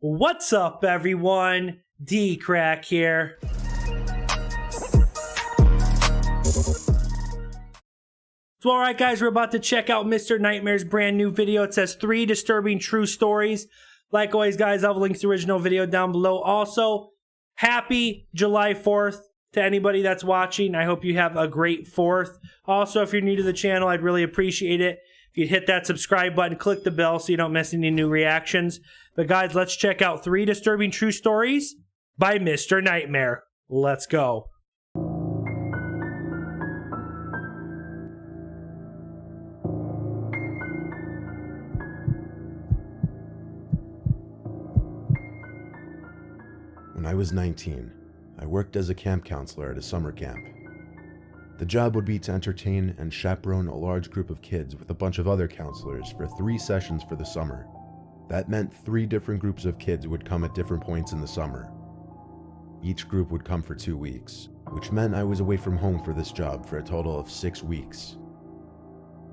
What's up, everyone? DKRACK here. So, alright guys, we're about to check out Mr. Nightmare's brand new video. It says 3 disturbing true stories. Like always, guys, I'll link the original video down below. Also, happy July 4th to anybody that's watching. I hope you have a great 4th. Also, if you're new to the channel, I'd really appreciate it if you'd hit that subscribe button, click the bell so you don't miss any new reactions. But guys, let's check out 3 disturbing true stories by Mr. Nightmare. Let's go. When I was 19, I worked as a camp counselor at a summer camp. The job would be to entertain and chaperone a large group of kids with a bunch of other counselors for 3 sessions for the summer. That meant 3 different groups of kids would come at different points in the summer. Each group would come for 2 weeks, which meant I was away from home for this job for a total of 6 weeks.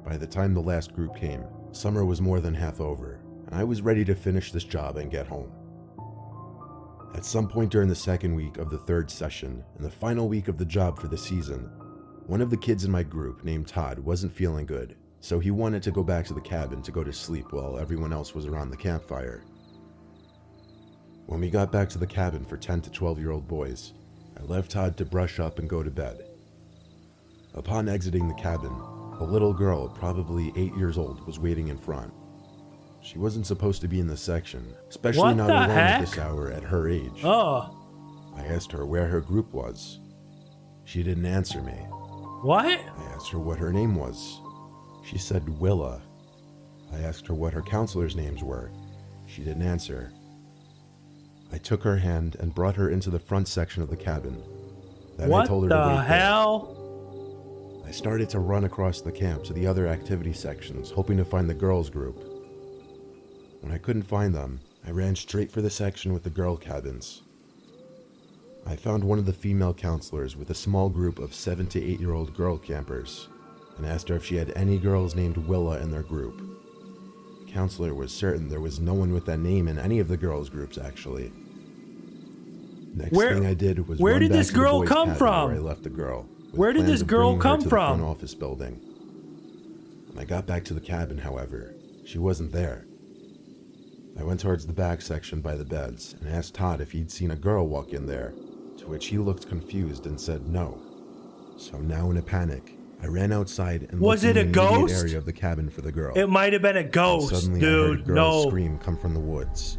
By the time the last group came, summer was more than half over, and I was ready to finish this job and get home. At some point during the second week of the 3rd session, and the final week of the job for the season, one of the kids in my group, named Todd, wasn't feeling good, so he wanted to go back to the cabin to go to sleep while everyone else was around the campfire. When we got back to the cabin for 10 to 12-year-old boys, I left Todd to brush up and go to bed. Upon exiting the cabin, a little girl, probably 8 years old, was waiting in front. She wasn't supposed to be in the section, especially not alone at this hour at her age. Oh. I asked her where her group was. She didn't answer me. What? I asked her what her name was. She said Willa. I asked her what her counselors' names were. She didn't answer. I took her hand and brought her into the front section of the cabin. Then I told her to wait there. What the hell? I started to run across the camp to the other activity sections, hoping to find the girls' group. When I couldn't find them, I ran straight for the section with the girl cabins. I found one of the female counselors with a small group of 7 to 8-year-old girl campers and asked her if she had any girls named Willa in their group. The counselor was certain there was no one with that name in any of the girls' groups, actually. Next thing I did was where run did back this to the girl boys' come cabin from? where I left the girl. Where did this girl come from? Front office building. When I got back to the cabin, however, she wasn't there. I went towards the back section by the beds and asked Todd if he'd seen a girl walk in there, to which he looked confused and said no. So now in a panic, I ran outside and looked in the immediate area of the cabin for the girl. It might have been a ghost, suddenly dude. I heard a girl's scream come from the woods.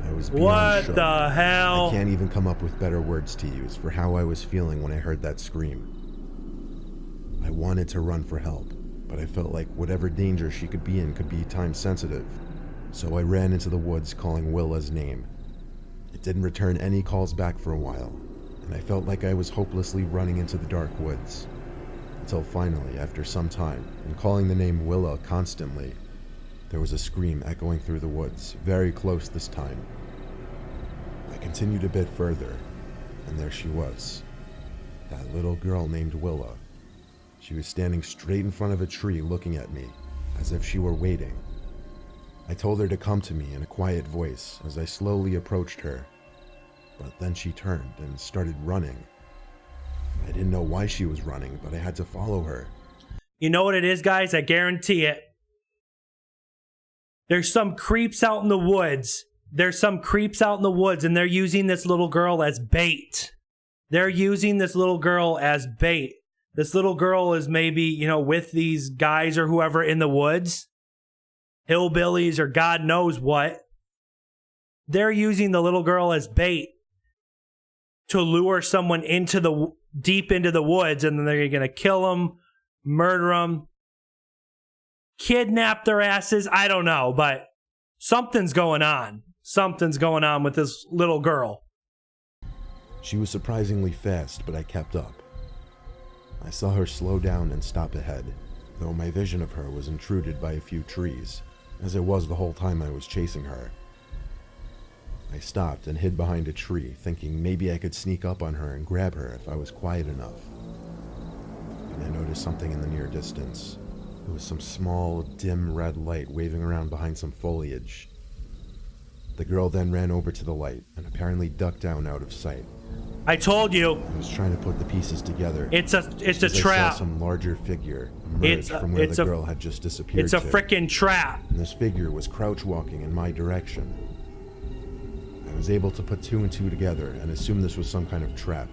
I was beyond shook. What the hell? I can't even come up with better words to use for how I was feeling when I heard that scream. I wanted to run for help, but I felt like whatever danger she could be in could be time sensitive. So I ran into the woods calling Willa's name. It didn't return any calls back for a while, and I felt like I was hopelessly running into the dark woods. Until finally, after some time, and calling the name Willa constantly, there was a scream echoing through the woods, very close this time. I continued a bit further, and there she was. That little girl named Willa. She was standing straight in front of a tree looking at me, as if she were waiting. I told her to come to me in a quiet voice as I slowly approached her, but then she turned and started running. I didn't know why she was running, but I had to follow her. You know what it is, guys? I guarantee it. There's some creeps out in the woods. There's some creeps out in the woods, and they're using this little girl as bait. They're using this little girl as bait. This little girl is maybe, you know, with these guys or whoever in the woods. Hillbillies or God knows what. They're using the little girl as bait to lure someone into the deep into the woods, and then they're going to kill them, murder them, kidnap their asses. I don't know, but something's going on. Something's going on with this little girl. She was surprisingly fast, but I kept up. I saw her slow down and stop ahead, though my vision of her was intruded by a few trees, as it was the whole time I was chasing her. I stopped and hid behind a tree, thinking maybe I could sneak up on her and grab her if I was quiet enough. And I noticed something in the near distance. There was some small, dim red light waving around behind some foliage. The girl then ran over to the light and apparently ducked down out of sight. I told you. I was trying to put the pieces together. It's a trap. I saw some larger figure emerge from where the girl had just disappeared. It's a freaking trap. And this figure was crouch walking in my direction. I was able to put two and two together and assume this was some kind of trap.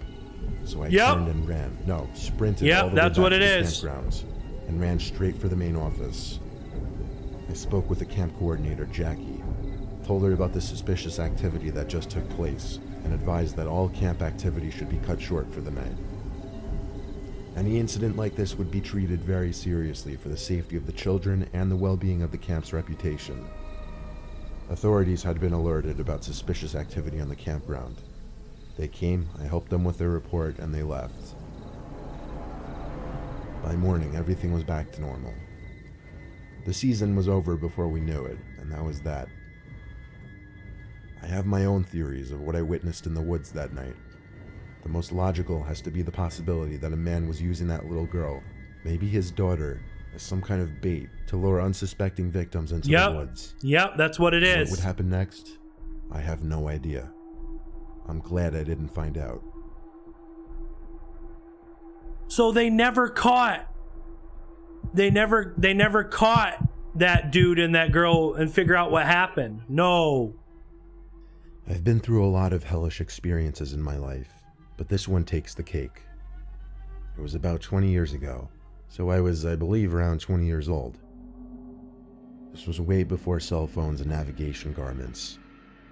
So I turned and ran. No, sprinted all the way back to the campgrounds and ran straight for the main office. I spoke with the camp coordinator, Jackie, told her about the suspicious activity that just took place, and advised that all camp activity should be cut short for the night. Any incident like this would be treated very seriously for the safety of the children and the well-being of the camp's reputation. Authorities had been alerted about suspicious activity on the campground. They came, I helped them with their report, and they left. By morning, everything was back to normal. The season was over before we knew it, and that was that. I have my own theories of what I witnessed in the woods that night. The most logical has to be the possibility that a man was using that little girl, maybe his daughter, as some kind of bait to lure unsuspecting victims into the woods. Yep, that's what it is. What would happen next? I have no idea. I'm glad I didn't find out. So they never caught. They never caught that dude and that girl and figure out what happened. No. I've been through a lot of hellish experiences in my life, but this one takes the cake. It was about 20 years ago, so I was, I believe, around 20 years old. This was way before cell phones and navigation garments.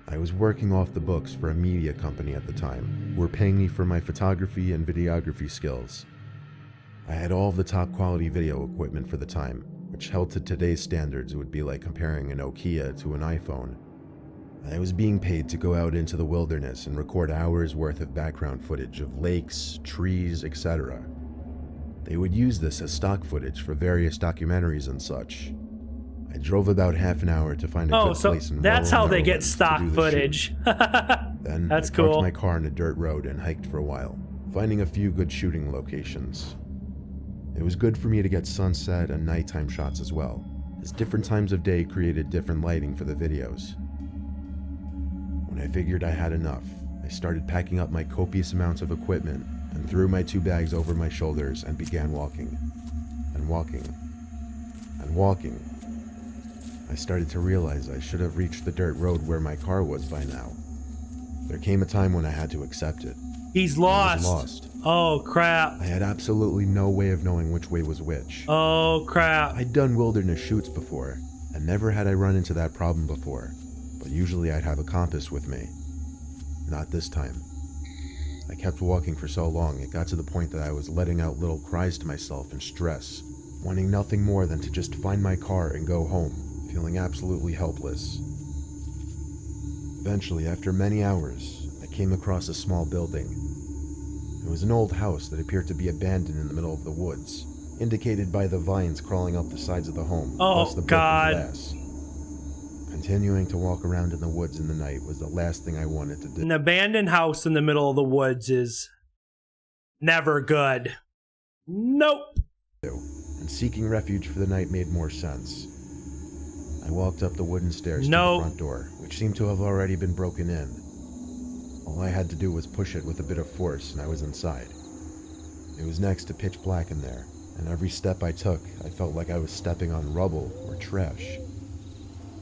I was working off the books for a media company at the time, who were paying me for my photography and videography skills. I had all of the top quality video equipment for the time, which held to today's standards would be like comparing a Nokia to an iPhone. I was being paid to go out into the wilderness and record hours worth of background footage of lakes, trees, etc. They would use this as stock footage for various documentaries and such. I drove about half an hour to find a good place in that's how they get stock footage. Then that's I cool. parked my car on a dirt road and hiked for a while, finding a few good shooting locations. It was good for me to get sunset and nighttime shots as well, as different times of day created different lighting for the videos. When I figured I had enough, I started packing up my copious amounts of equipment and threw my 2 bags over my shoulders and began walking, and walking, and walking. I started to realize I should have reached the dirt road where my car was by now. There came a time when I had to accept it. He's lost. I was lost. Oh, crap. I had absolutely no way of knowing which way was which. Oh, crap. I'd done wilderness shoots before, and never had I run into that problem before, but usually I'd have a compass with me. Not this time. I kept walking for so long, it got to the point that I was letting out little cries to myself in stress, wanting nothing more than to just find my car and go home, feeling absolutely helpless. Eventually, after many hours, I came across a small building. It was an old house that appeared to be abandoned in the middle of the woods, indicated by the vines crawling up the sides of the home, plus the broken glass. Continuing to walk around in the woods in the night was the last thing I wanted to do. An abandoned house in the middle of the woods is never good. Nope. And seeking refuge for the night made more sense. I walked up the wooden stairs to the front door, which seemed to have already been broken in. All I had to do was push it with a bit of force and I was inside. It was next to pitch black in there, and every step I took, I felt like I was stepping on rubble or trash.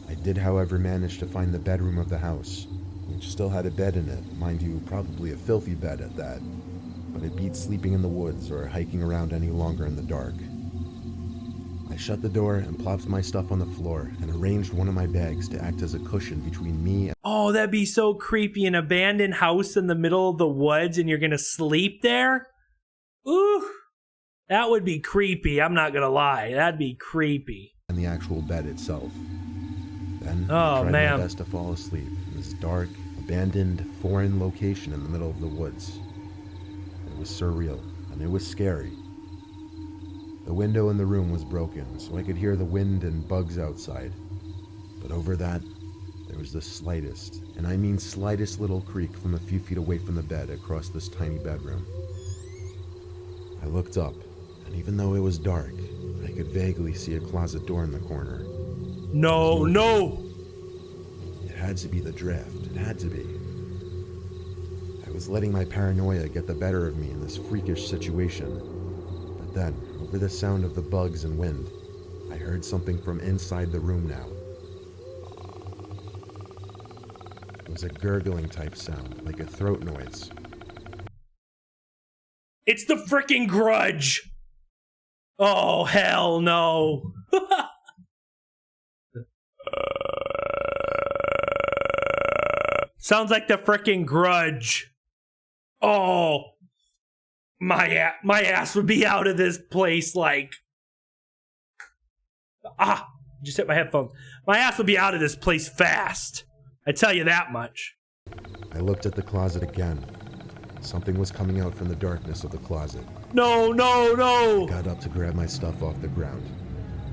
I did, however, manage to find the bedroom of the house, which still had a bed in it, mind you, probably a filthy bed at that, but it beat sleeping in the woods or hiking around any longer in the dark. I shut the door and plopped my stuff on the floor and arranged one of my bags to act as a cushion between me and— Oh, that'd be so creepy. An abandoned house in the middle of the woods and you're gonna sleep there? Ooh, that would be creepy. I'm not gonna lie. That'd be creepy. And the actual bed itself. Then I tried my best to fall asleep in this dark, abandoned, foreign location in the middle of the woods. It was surreal, and it was scary. The window in the room was broken, so I could hear the wind and bugs outside. But over that, there was the slightest, and I mean slightest little creak from a few feet away from the bed across this tiny bedroom. I looked up, and even though it was dark, I could vaguely see a closet door in the corner. No, no! It had to be the drift. It had to be. I was letting my paranoia get the better of me in this freakish situation. But then, over the sound of the bugs and wind, I heard something from inside the room now. It was a gurgling type sound, like a throat noise. It's the frickin' Grudge! Oh, hell no. Sounds like the frickin' Grudge. Oh. My ass would be out of this place like... just hit my headphones. My ass would be out of this place fast. I tell you that much. I looked at the closet again. Something was coming out from the darkness of the closet. No, no, no! I got up to grab my stuff off the ground.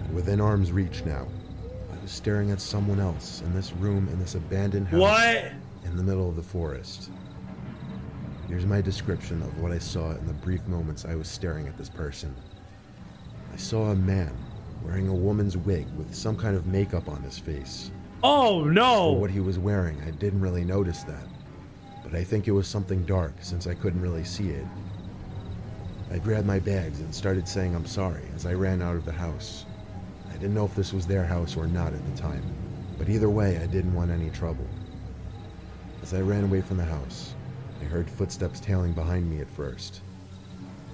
And within arm's reach now, I was staring at someone else in this room in this abandoned house. What? In the middle of the forest. Here's my description of what I saw in the brief moments I was staring at this person. I saw a man wearing a woman's wig with some kind of makeup on his face. Oh no! For what he was wearing, I didn't really notice that. But I think it was something dark since I couldn't really see it. I grabbed my bags and started saying I'm sorry as I ran out of the house. I didn't know if this was their house or not at the time, but either way I didn't want any trouble. As I ran away from the house, I heard footsteps tailing behind me at first.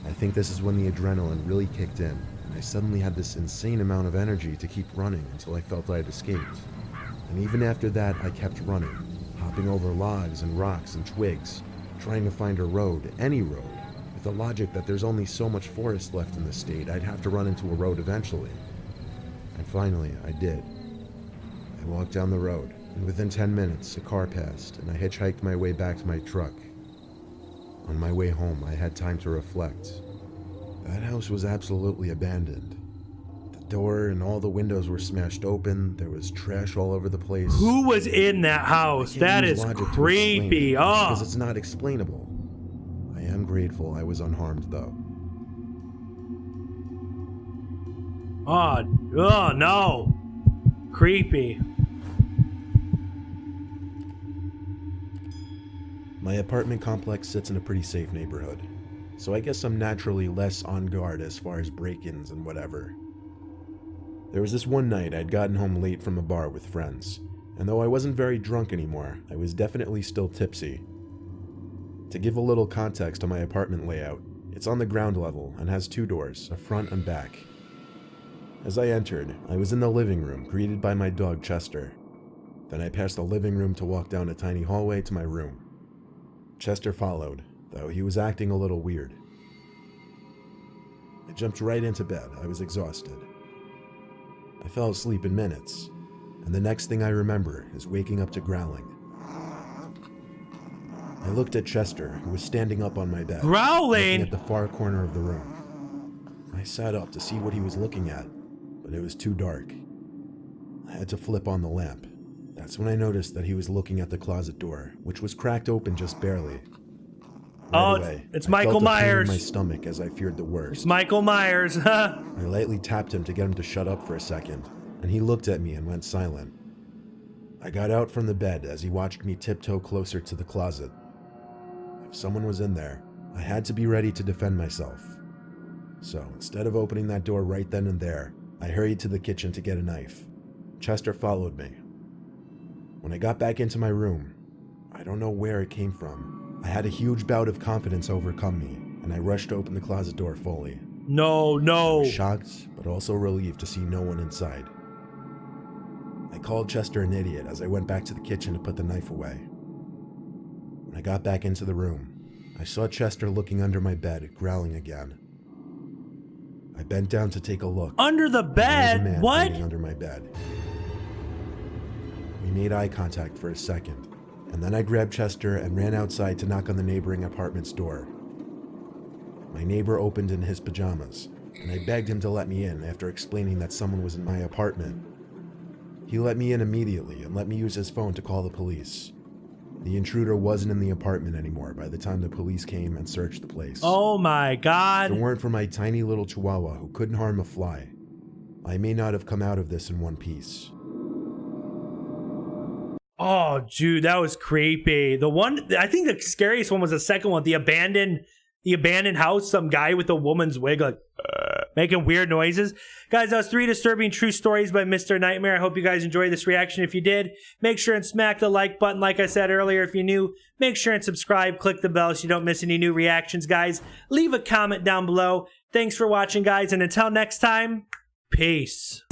I think this is when the adrenaline really kicked in, and I suddenly had this insane amount of energy to keep running until I felt I had escaped. And even after that, I kept running, hopping over logs and rocks and twigs, trying to find a road, any road, with the logic that there's only so much forest left in the state, I'd have to run into a road eventually. And finally, I did. I walked down the road, and within 10 minutes, a car passed, and I hitchhiked my way back to my truck. On my way home, I had time to reflect. That house was absolutely abandoned. The door and all the windows were smashed open. There was trash all over the place. Who was in that house? That is creepy. Because it's not explainable. I am grateful I was unharmed, though. Oh no. Creepy. My apartment complex sits in a pretty safe neighborhood, so I guess I'm naturally less on guard as far as break-ins and whatever. There was this one night I'd gotten home late from a bar with friends, and though I wasn't very drunk anymore, I was definitely still tipsy. To give a little context on my apartment layout, it's on the ground level and has 2 doors, a front and back. As I entered, I was in the living room, greeted by my dog Chester. Then I passed the living room to walk down a tiny hallway to my room. Chester followed, though he was acting a little weird. I jumped right into bed. I was exhausted. I fell asleep in minutes, and the next thing I remember is waking up to growling. I looked at Chester, who was standing up on my bed, Growling? looking at the far corner of the room. I sat up to see what he was looking at, but it was too dark. I had to flip on the lamp. That's when I noticed that he was looking at the closet door, which was cracked open just barely. Right away, it's I Michael felt a pain Myers. in my stomach as I feared the worst. It's Michael Myers, huh? I lightly tapped him to get him to shut up for a second, and he looked at me and went silent. I got out from the bed as he watched me tiptoe closer to the closet. If someone was in there, I had to be ready to defend myself. So instead of opening that door right then and there, I hurried to the kitchen to get a knife. Chester followed me. When I got back into my room, I don't know where it came from. I had a huge bout of confidence overcome me, and I rushed to open the closet door fully. No. I was shocked, but also relieved to see no one inside. I called Chester an idiot as I went back to the kitchen to put the knife away. When I got back into the room, I saw Chester looking under my bed, growling again. I bent down to take a look. Under the There bed? was a man What? hiding under my bed. We made eye contact for a second, and then I grabbed Chester and ran outside to knock on the neighboring apartment's door. My neighbor opened in his pajamas, and I begged him to let me in after explaining that someone was in my apartment. He let me in immediately and let me use his phone to call the police. The intruder wasn't in the apartment anymore by the time the police came and searched the place. Oh my If God. it weren't for my tiny little chihuahua who couldn't harm a fly, I may not have come out of this in one piece. Oh, dude, that was creepy. The one, I think the scariest one was the second one, the abandoned house. Some guy with a woman's wig, like making weird noises. Guys, that was 3 disturbing true stories by Mr. Nightmare. I hope you guys enjoyed this reaction. If you did, make sure and smack the like button. Like I said earlier, if you're new, make sure and subscribe. Click the bell so you don't miss any new reactions, guys. Leave a comment down below. Thanks for watching, guys, and until next time, peace.